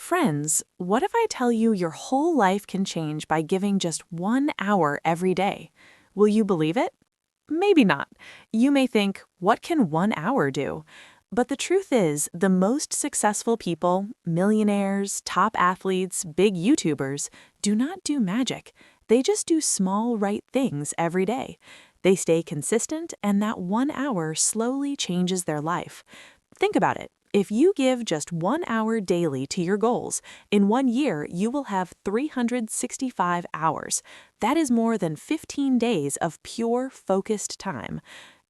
Friends, what if I tell you your whole life can change by giving just 1 hour every day? Will you believe it? Maybe not. You may think, what can 1 hour do? But the truth is, the most successful people, millionaires, top athletes, big YouTubers, do not do magic. They just do small right things every day. They stay consistent, and that 1 hour slowly changes their life. Think about it. If you give just 1 hour daily to your goals, in 1 year you will have 365 hours. That is more than 15 days of pure, focused time.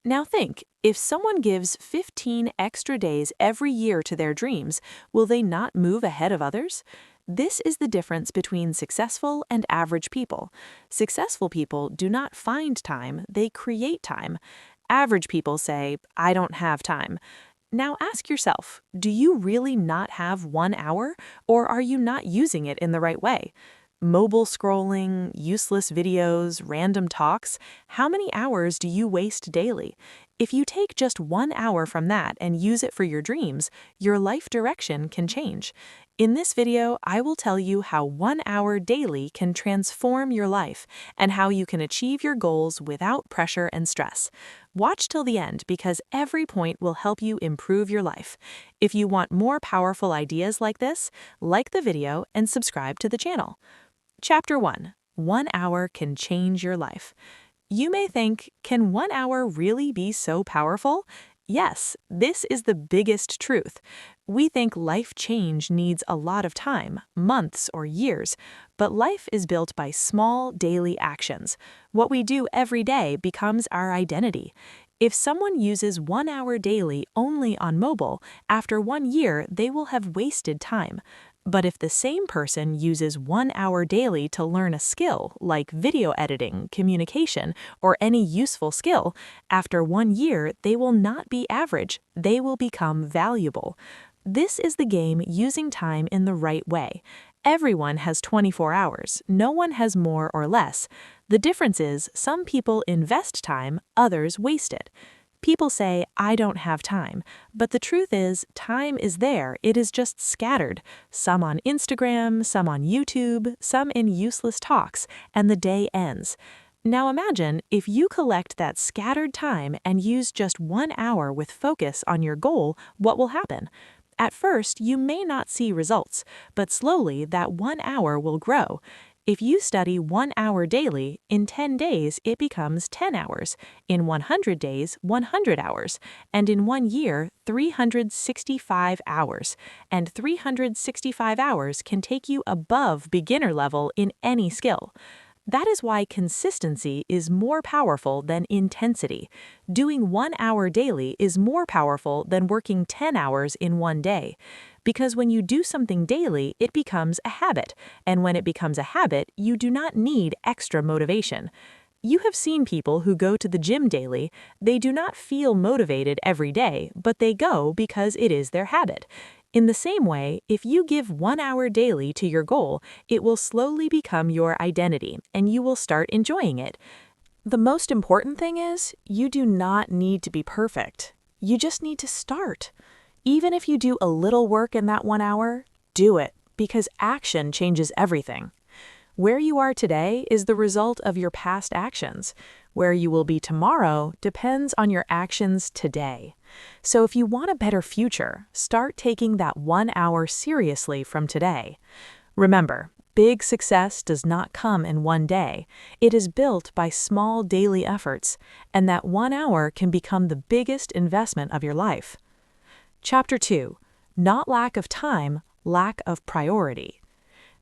Now think, if someone gives 15 extra days every year to their dreams, will they not move ahead of others? This is the difference between successful and average people. Successful people do not find time, they create time. Average people say, I don't have time. Now ask yourself, do you really not have 1 hour, or are you not using it in the right way? Mobile scrolling, useless videos, random talks, how many hours do you waste daily? If you take just 1 hour from that and use it for your dreams, your life direction can change. In this video, I will tell you how 1 hour daily can transform your life and how you can achieve your goals without pressure and stress. Watch till the end because every point will help you improve your life. If you want more powerful ideas like this, like the video and subscribe to the channel. Chapter 1. 1 hour can change your life. You may think, can 1 hour really be so powerful? Yes, this is the biggest truth. We think life change needs a lot of time, months or years, but life is built by small daily actions. What we do every day becomes our identity. If someone uses 1 hour daily only on mobile, after 1 year they will have wasted time. But if the same person uses 1 hour daily to learn a skill, like video editing, communication, or any useful skill, after 1 year they will not be average, they will become valuable. This is the game using time in the right way. Everyone has 24 hours, no one has more or less. The difference is, some people invest time, others waste it. People say, I don't have time, but the truth is, time is there, it is just scattered. Some on Instagram, some on YouTube, some in useless talks, and the day ends. Now imagine if you collect that scattered time and use just 1 hour with focus on your goal, what will happen? At first, you may not see results, but slowly that 1 hour will grow. If you study 1 hour daily, in 10 days it becomes 10 hours, in 100 days 100 hours, and in 1 year 365 hours. And 365 hours can take you above beginner level in any skill. That is why consistency is more powerful than intensity. Doing 1 hour daily is more powerful than working 10 hours in one day. Because when you do something daily, it becomes a habit, and when it becomes a habit, you do not need extra motivation. You have seen people who go to the gym daily. They do not feel motivated every day, but they go because it is their habit. In the same way, if you give 1 hour daily to your goal, it will slowly become your identity, and you will start enjoying it. The most important thing is, you do not need to be perfect. You just need to start. Even if you do a little work in that 1 hour, do it, because action changes everything. Where you are today is the result of your past actions. Where you will be tomorrow depends on your actions today. So if you want a better future, start taking that 1 hour seriously from today. Remember, big success does not come in one day. It is built by small daily efforts, and that 1 hour can become the biggest investment of your life. Chapter 2. Not lack of time, lack of priority.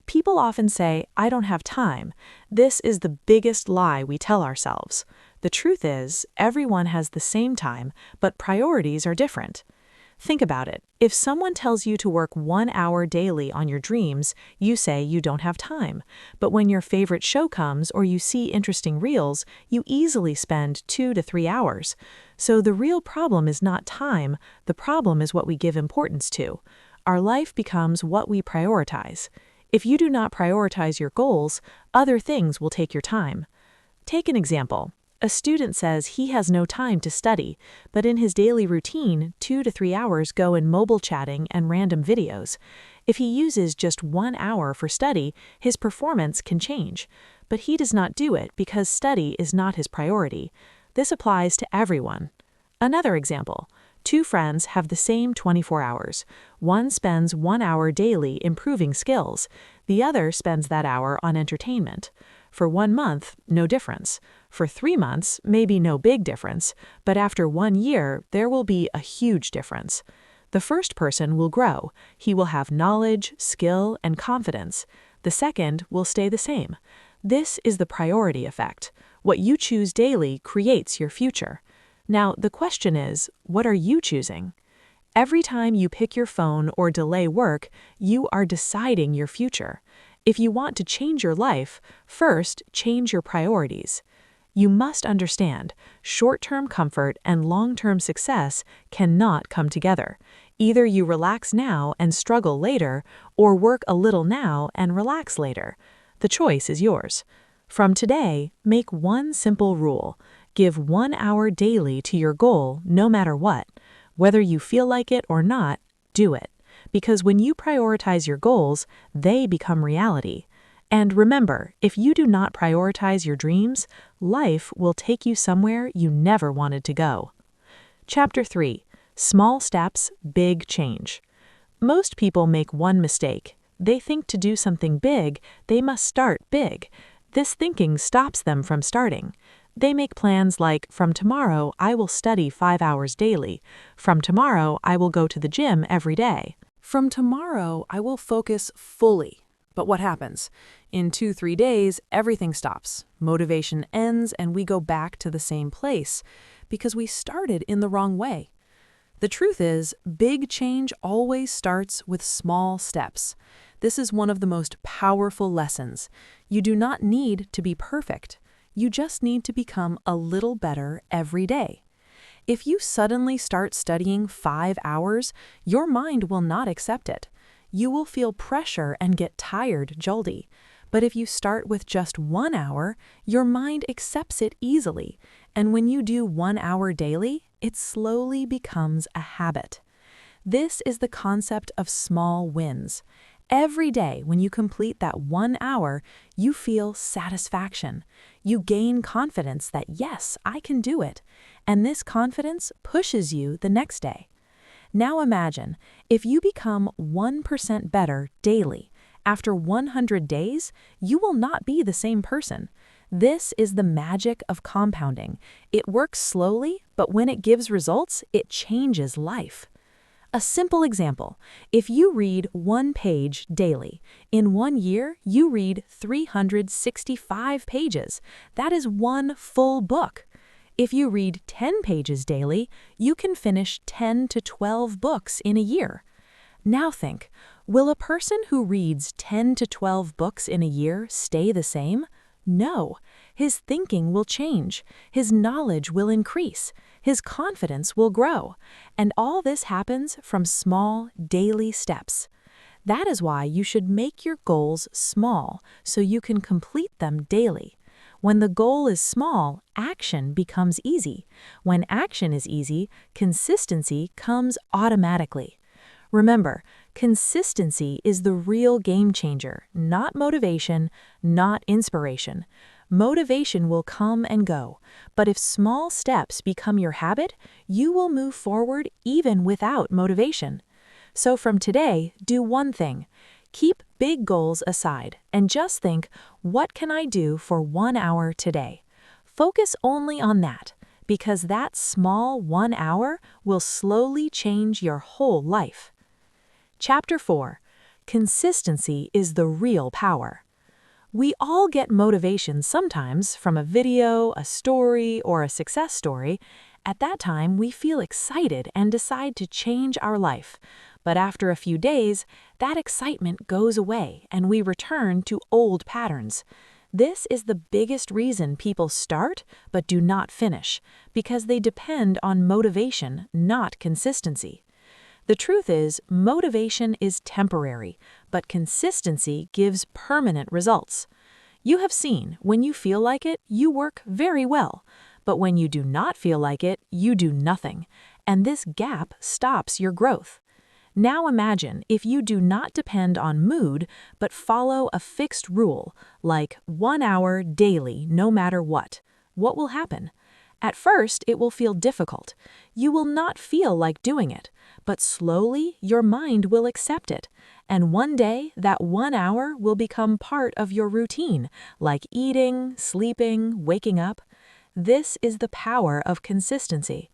People often say, I don't have time. This is the biggest lie we tell ourselves. The truth is, everyone has the same time, but priorities are different. Think about it. If someone tells you to work 1 hour daily on your dreams, you say you don't have time. But when your favorite show comes or you see interesting reels, you easily spend 2 to 3 hours. So the real problem is not time, the problem is what we give importance to. Our life becomes what we prioritize. If you do not prioritize your goals, other things will take your time. Take an example. A student says he has no time to study, but in his daily routine, 2 to 3 hours go in mobile chatting and random videos. If he uses just 1 hour for study, his performance can change. But he does not do it because study is not his priority. This applies to everyone. Another example. Two friends have the same 24 hours. One spends 1 hour daily improving skills. The other spends that hour on entertainment. For 1 month, no difference. For 3 months, maybe no big difference. But after 1 year, there will be a huge difference. The first person will grow. He will have knowledge, skill, and confidence. The second will stay the same. This is the priority effect. What you choose daily creates your future. Now, the question is, what are you choosing? Every time you pick your phone or delay work, you are deciding your future. If you want to change your life, first, change your priorities. You must understand, short-term comfort and long-term success cannot come together. Either you relax now and struggle later, or work a little now and relax later. The choice is yours. From today, make one simple rule. Give 1 hour daily to your goal, no matter what. Whether you feel like it or not, do it. Because when you prioritize your goals, they become reality. And remember, if you do not prioritize your dreams, life will take you somewhere you never wanted to go. Chapter 3. Small Steps, Big Change. Most people make one mistake. They think to do something big, they must start big. This thinking stops them from starting. They make plans like, from tomorrow, I will study 5 hours daily. From tomorrow, I will go to the gym every day. From tomorrow, I will focus fully. But what happens? In 2-3 days, everything stops. Motivation ends and we go back to the same place because we started in the wrong way. The truth is, big change always starts with small steps. This is one of the most powerful lessons. You do not need to be perfect. You just need to become a little better every day. If you suddenly start studying 5 hours, your mind will not accept it. You will feel pressure and get tired jolty. But if you start with just 1 hour, your mind accepts it easily. And when you do 1 hour daily, it slowly becomes a habit. This is the concept of small wins. Every day when you complete that 1 hour, you feel satisfaction. You gain confidence that, yes, I can do it. And this confidence pushes you the next day. Now imagine, if you become 1% better daily, after 100 days, you will not be the same person. This is the magic of compounding. It works slowly, but when it gives results, it changes life. A simple example, if you read 1 page daily, in 1 year, you read 365 pages. That is 1 full book. If you read 10 pages daily, you can finish 10 to 12 books in a year. Now think, will a person who reads 10 to 12 books in a year stay the same? No. His thinking will change. His knowledge will increase. His confidence will grow. And all this happens from small, daily steps. That is why you should make your goals small so you can complete them daily. When the goal is small, action becomes easy. When action is easy, consistency comes automatically. Remember, consistency is the real game changer, not motivation, not inspiration. Motivation will come and go, but if small steps become your habit, you will move forward even without motivation. So from today, do one thing. Keep big goals aside and just think, what can I do for 1 hour today? Focus only on that, because that small 1 hour will slowly change your whole life. Chapter 4. Consistency is the real power. We all get motivation sometimes from a video, a story, or a success story. At that time, we feel excited and decide to change our life. But after a few days, that excitement goes away and we return to old patterns. This is the biggest reason people start but do not finish, because they depend on motivation, not consistency. The truth is, motivation is temporary, but consistency gives permanent results. You have seen, when you feel like it, you work very well. But when you do not feel like it, you do nothing. And this gap stops your growth. Now imagine if you do not depend on mood, but follow a fixed rule, like 1 hour daily, no matter what. What will happen? At first, it will feel difficult. You will not feel like doing it, but slowly your mind will accept it. And one day, that 1 hour will become part of your routine, like eating, sleeping, waking up. This is the power of consistency.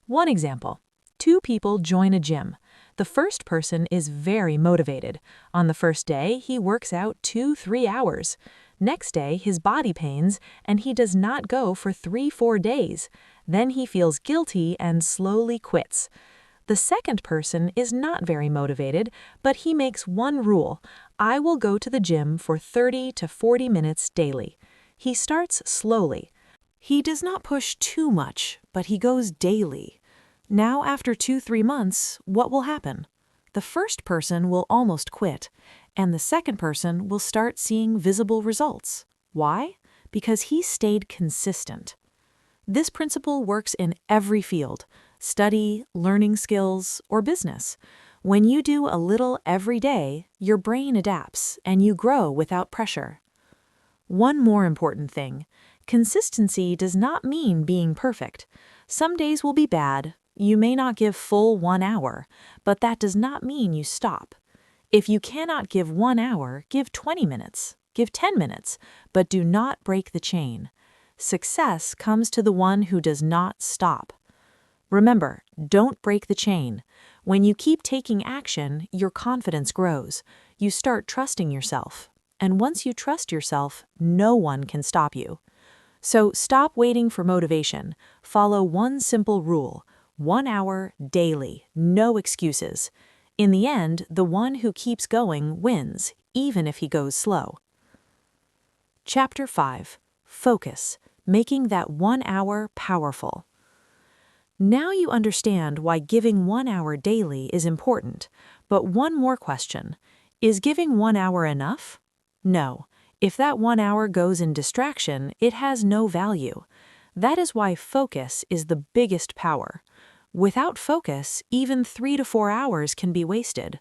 One example. Two people join a gym. The first person is very motivated. On the first day, he works out 2-3 hours. Next day, his body pains, and he does not go for 3-4 days. Then he feels guilty and slowly quits. The second person is not very motivated, but he makes one rule: I will go to the gym for 30 to 40 minutes daily. He starts slowly. He does not push too much, but he goes daily. Now, after 2-3 months, what will happen? The first person will almost quit, and the second person will start seeing visible results. Why? Because he stayed consistent. This principle works in every field: study, learning skills, or business. When you do a little every day, your brain adapts and you grow without pressure. One more important thing: consistency does not mean being perfect. Some days will be bad. You may not give full 1 hour, but that does not mean you stop. If you cannot give 1 hour, give 20 minutes, give 10 minutes, but do not break the chain. Success comes to the one who does not stop. Remember, don't break the chain. When you keep taking action, your confidence grows. You start trusting yourself. And once you trust yourself, no one can stop you. So stop waiting for motivation. Follow one simple rule: 1 hour daily, no excuses. In the end, the one who keeps going wins, even if he goes slow. Chapter 5. Focus, making that 1 hour powerful. Now you understand why giving 1 hour daily is important. But one more question: is giving 1 hour enough? No. If that 1 hour goes in distraction, it has no value. That is why focus is the biggest power. Without focus, even 3 to 4 hours can be wasted.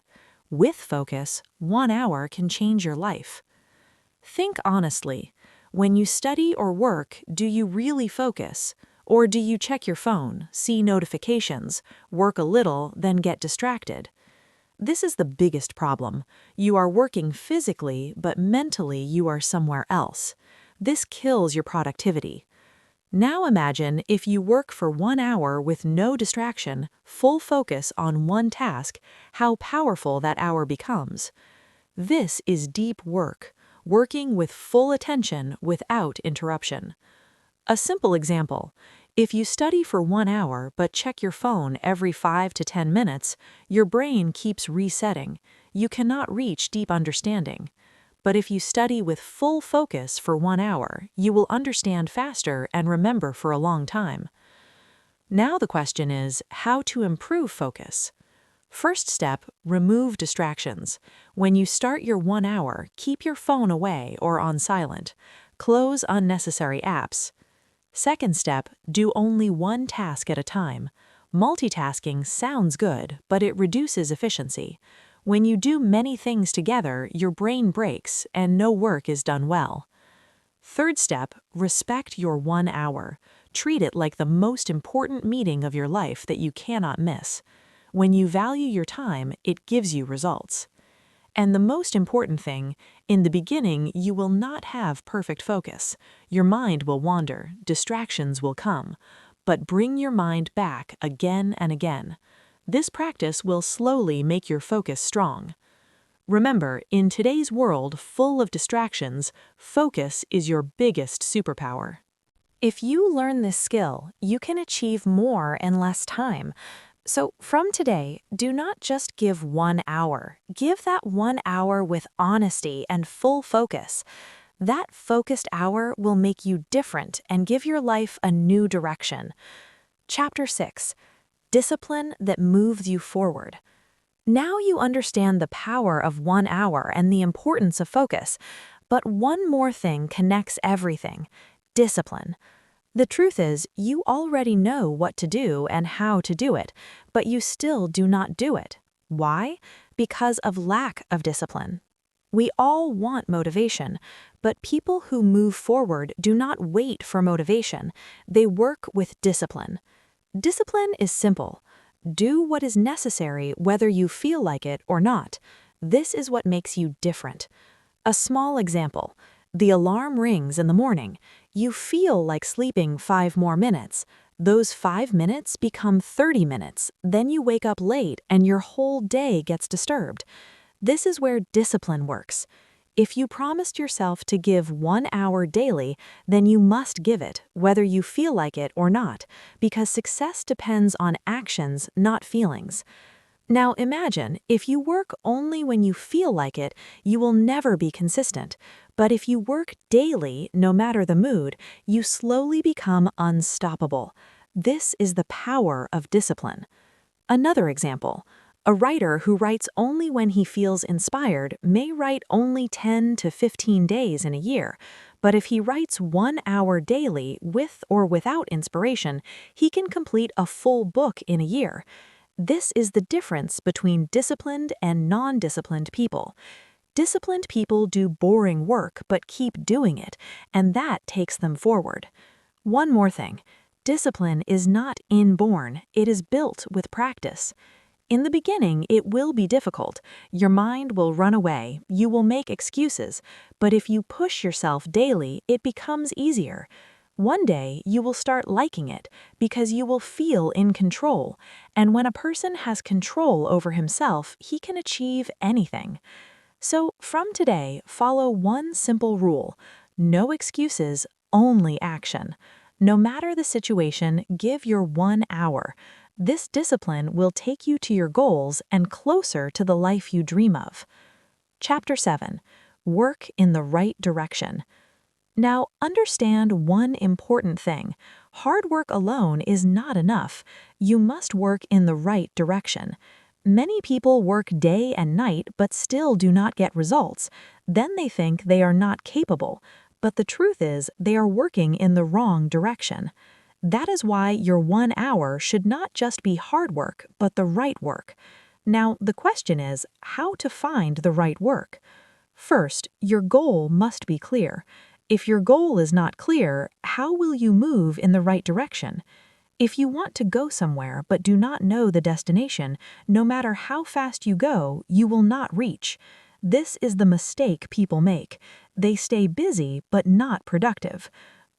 With focus, 1 hour can change your life. Think honestly. When you study or work, do you really focus? Or do you check your phone, see notifications, work a little, then get distracted? This is the biggest problem. You are working physically, but mentally you are somewhere else. This kills your productivity. Now imagine if you work for 1 hour with no distraction, full focus on one task, how powerful that hour becomes. This is deep work, working with full attention without interruption. A simple example: if you study for 1 hour but check your phone every 5 to 10 minutes, your brain keeps resetting. You cannot reach deep understanding. But if you study with full focus for 1 hour, you will understand faster and remember for a long time. Now the question is, how to improve focus? First step, remove distractions. When you start your 1 hour, keep your phone away or on silent. Close unnecessary apps. Second step, do only one task at a time. Multitasking sounds good, but it reduces efficiency. When you do many things together, your brain breaks and no work is done well. Third step, respect your 1 hour. Treat it like the most important meeting of your life that you cannot miss. When you value your time, it gives you results. And the most important thing, in the beginning, you will not have perfect focus. Your mind will wander, distractions will come, but bring your mind back again and again. This practice will slowly make your focus strong. Remember, in today's world full of distractions, focus is your biggest superpower. If you learn this skill, you can achieve more in less time. So from today, do not just give 1 hour. Give that 1 hour with honesty and full focus. That focused hour will make you different and give your life a new direction. Chapter 6. Discipline that moves you forward. Now you understand the power of 1 hour and the importance of focus. But one more thing connects everything: discipline. The truth is, you already know what to do and how to do it, but you still do not do it. Why? Because of lack of discipline. We all want motivation, but people who move forward do not wait for motivation. They work with discipline. Discipline is simple. Do what is necessary whether you feel like it or not. This is what makes you different. A small example. The alarm rings in the morning. You feel like sleeping 5 more minutes. Those 5 minutes become 30 minutes. Then you wake up late and your whole day gets disturbed. This is where discipline works. If you promised yourself to give 1 hour daily, then you must give it, whether you feel like it or not, because success depends on actions, not feelings. Now imagine, if you work only when you feel like it, you will never be consistent. But if you work daily, no matter the mood, you slowly become unstoppable. This is the power of discipline. Another example. A writer who writes only when he feels inspired may write only 10 to 15 days in a year, but if he writes 1 hour daily with or without inspiration, he can complete a full book in a year. This is the difference between disciplined and non-disciplined people. Disciplined people do boring work but keep doing it, and that takes them forward. One more thing. Discipline is not inborn, it is built with practice. In the beginning, it will be difficult. Your mind will run away, you will make excuses, but if you push yourself daily, it becomes easier. One day, you will start liking it because you will feel in control, and when a person has control over himself, he can achieve anything. So, from today, follow one simple rule: no excuses, only action. No matter the situation, give your 1 hour. This discipline will take you to your goals and closer to the life you dream of. Chapter 7. Work in the right direction. Now, understand one important thing. Hard work alone is not enough. You must work in the right direction. Many people work day and night but still do not get results. Then they think they are not capable. But the truth is, they are working in the wrong direction. That is why your 1 hour should not just be hard work, but the right work. Now, the question is, how to find the right work? First, your goal must be clear. If your goal is not clear, how will you move in the right direction? If you want to go somewhere but do not know the destination, no matter how fast you go, you will not reach. This is the mistake people make. They stay busy but not productive.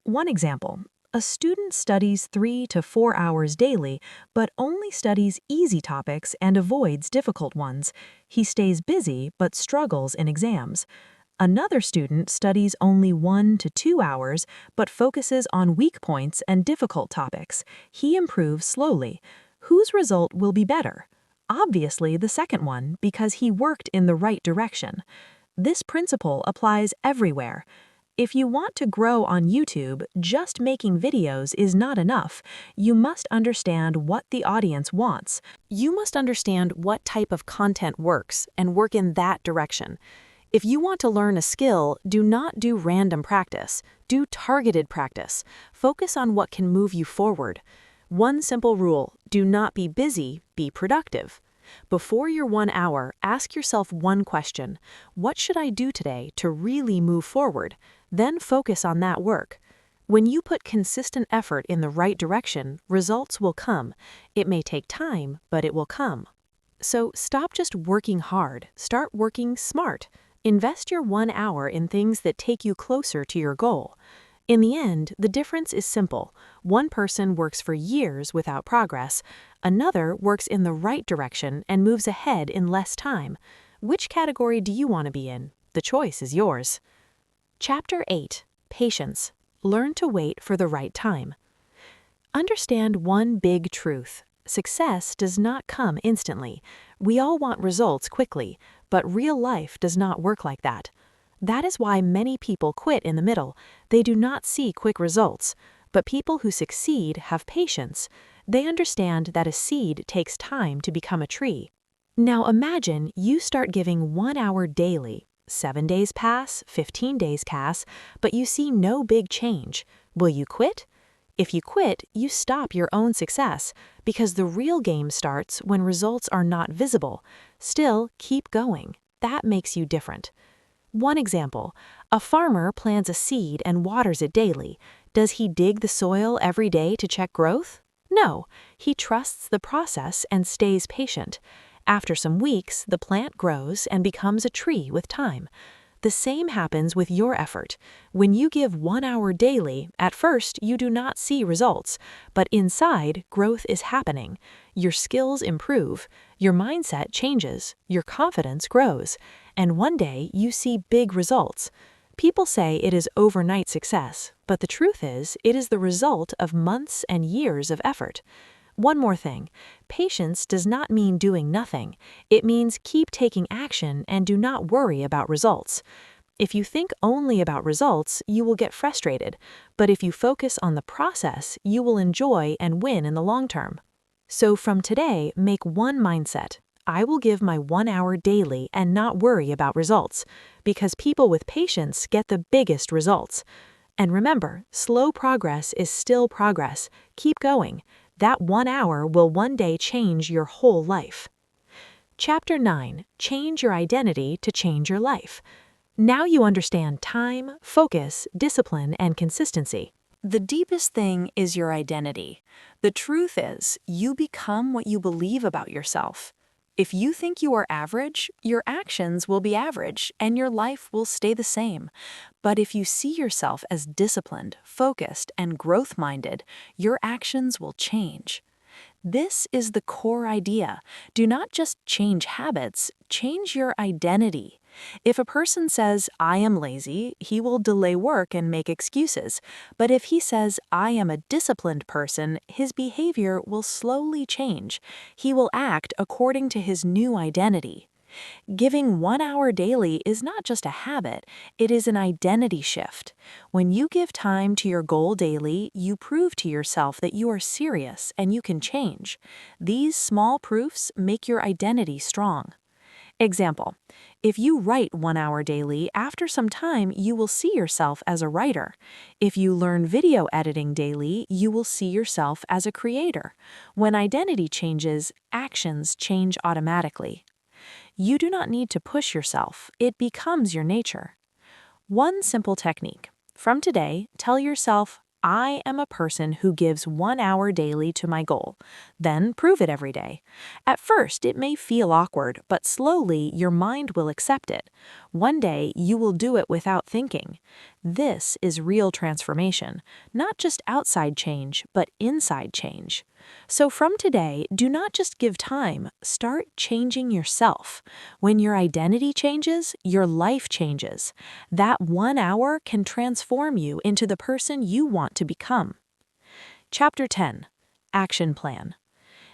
One example. A student studies 3 to 4 hours daily, but only studies easy topics and avoids difficult ones. He stays busy but struggles in exams. Another student studies only 1 to 2 hours, but focuses on weak points and difficult topics. He improves slowly. Whose result will be better? Obviously the second one, because he worked in the right direction. This principle applies everywhere. If you want to grow on YouTube, just making videos is not enough. You must understand what the audience wants. You must understand what type of content works and work in that direction. If you want to learn a skill, do not do random practice. Do targeted practice. Focus on what can move you forward. One simple rule: do not be busy, be productive. Before your 1 hour, ask yourself one question: what should I do today to really move forward? Then focus on that work. When you put consistent effort in the right direction, results will come. It may take time, but it will come. So stop just working hard, start working smart. Invest your 1 hour in things that take you closer to your goal. In the end, the difference is simple. One person works for years without progress. Another works in the right direction and moves ahead in less time. Which category do you want to be in? The choice is yours. Chapter 8. Patience. Learn to wait for the right time. Understand one big truth. Success does not come instantly. We all want results quickly, but real life does not work like that. That is why many people quit in the middle. They do not see quick results. But people who succeed have patience. They understand that a seed takes time to become a tree. Now imagine you start giving 1 hour daily. 7 days pass, 15 days pass, but you see no big change. Will you quit? If you quit, you stop your own success, because the real game starts when results are not visible. Still, keep going. That makes you different. One example: a farmer plants a seed and waters it daily. Does he dig the soil every day to check growth? No, he trusts the process and stays patient. After some weeks, the plant grows and becomes a tree with time. The same happens with your effort. When you give 1 hour daily, at first you do not see results, but inside, growth is happening. Your skills improve, your mindset changes, your confidence grows, and one day you see big results. People say it is overnight success, but the truth is, it is the result of months and years of effort. One more thing: patience does not mean doing nothing. It means keep taking action and do not worry about results. If you think only about results, you will get frustrated, but if you focus on the process, you will enjoy and win in the long term. So from today, make one mindset: I will give my 1 hour daily and not worry about results, because people with patience get the biggest results. And remember, slow progress is still progress. Keep going. That 1 hour will one day change your whole life. Chapter 9: Change your identity to change your life. Now you understand time, focus, discipline, and consistency. The deepest thing is your identity. The truth is, you become what you believe about yourself. If you think you are average, your actions will be average and your life will stay the same. But if you see yourself as disciplined, focused, and growth-minded, your actions will change. This is the core idea. Do not just change habits, change your identity. If a person says, I am lazy, he will delay work and make excuses. But if he says, I am a disciplined person, his behavior will slowly change. He will act according to his new identity. Giving 1 hour daily is not just a habit, it is an identity shift. When you give time to your goal daily, you prove to yourself that you are serious and you can change. These small proofs make your identity strong. Example: if you write 1 hour daily, after some time you will see yourself as a writer. If you learn video editing daily, you will see yourself as a creator. When identity changes, actions change automatically. You do not need to push yourself, it becomes your nature. One simple technique. From today, tell yourself, I am a person who gives 1 hour daily to my goal. Then prove it every day. At first, it may feel awkward, but slowly your mind will accept it. One day, you will do it without thinking. This is real transformation, not just outside change, but inside change. So from today, do not just give time, start changing yourself. When your identity changes, your life changes. That 1 hour can transform you into the person you want to become. Chapter 10: Action Plan.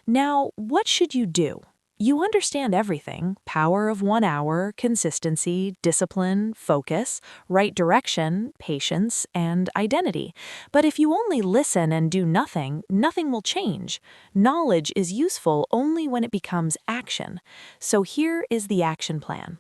Now, what should you do? You understand everything: power of 1 hour, consistency, discipline, focus, right direction, patience, and identity. But if you only listen and do nothing, nothing will change. Knowledge is useful only when it becomes action. So here is the action plan.